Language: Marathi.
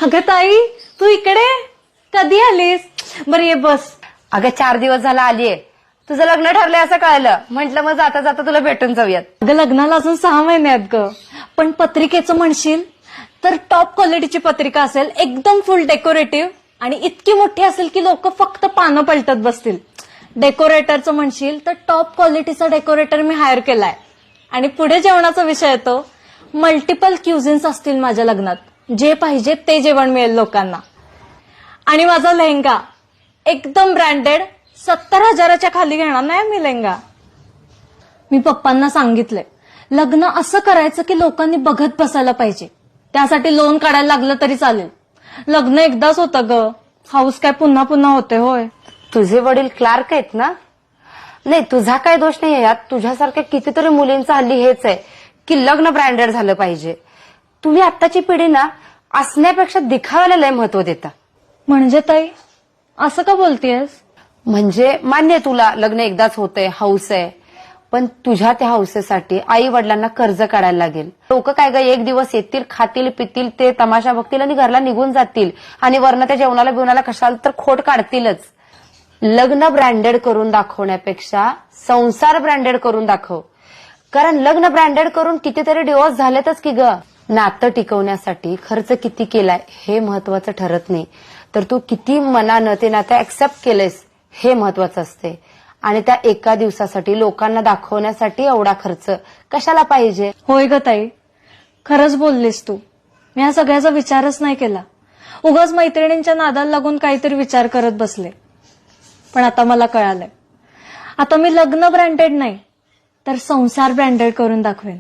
अगं ताई, तू इकडे कधी आलीस? बरं ये बस. अगं 4 दिवस झाला आलीये. तुझं लग्न ठरलंय असं कळलं. म्हंटल मग जाता जाता तुला भेटून जाऊयात. अगं लग्नाला अजून 6 महिने आहेत ग. पण पत्रिकेचं म्हणशील तर टॉप क्वालिटीची पत्रिका असेल, एकदम फुल डेकोरेटिव्ह आणि इतकी मोठी असेल की लोक फक्त पानं पलटत बसतील. डेकोरेटरचं म्हणशील तर टॉप क्वालिटीचा डेकोरेटर मी हायर केलाय. आणि पुढे जेवणाचा विषय येतो. मल्टिपल क्युझिन्स असतील माझ्या लग्नात. जे पाहिजे ते जेवण मिळेल लोकांना. आणि माझा लेहंगा एकदम ब्रँडेड, 70,000च्या खाली घेणार नाही मी लेहंगा. मी पप्पांना सांगितलंय लग्न असं करायचं की लोकांनी बघत बसायला पाहिजे. त्यासाठी लोन काढायला लागलं तरी चालेल. लग्न एकदाच होतं ग, हाऊस काय पुन्हा पुन्हा होते होय. तुझे वडील क्लार्क आहेत ना? नाही, तुझा काय दोष नाही यात. तुझ्यासारख्या कितीतरी मुलींचं हल्ली हेच आहे की लग्न ब्रँडेड झालं पाहिजे. तुम्ही आत्ताची पिढी ना असण्यापेक्षा दिखाव्याला लय महत्व देता. म्हणजे ताई असं का बोलतेयस? म्हणजे मान्य तुला लग्न एकदाच होतंय, हौस आहे, पण तुझ्या त्या हौसेसाठी आई वडिलांना कर्ज काढायला लागेल. लोक काय ग, एक दिवस येतील, खातील पितील, ते तमाशा बघतील आणि घरला निघून जातील आणि वरनं त्या जेवणाला बिवणाला कशाला तर खोट काढतीलच. लग्न ब्रँडेड करून दाखवण्यापेक्षा संसार ब्रँडेड करून दाखव. कारण लग्न ब्रँडेड करून कितीतरी डिवोर्स झालेतच की ग. नातं टिकवण्यासाठी खर्च किती केलाय हे महत्वाचं ठरत नाही, तर तू किती मनानं ते नातं ऍक्सेप्ट केलंयस हे महत्वाचं असते. आणि त्या एका दिवसासाठी लोकांना दाखवण्यासाठी एवढा खर्च कशाला पाहिजे? होय ग ताई, खरंच बोललीस तू. मी या सगळ्याचा विचारच नाही केला. उगाच मैत्रिणींच्या नादाला लागून काहीतरी विचार करत बसले. पण आता मला कळालंय, आता मी लग्न ब्रँडेड नाही तर संसार ब्रँडेड करून दाखवेन.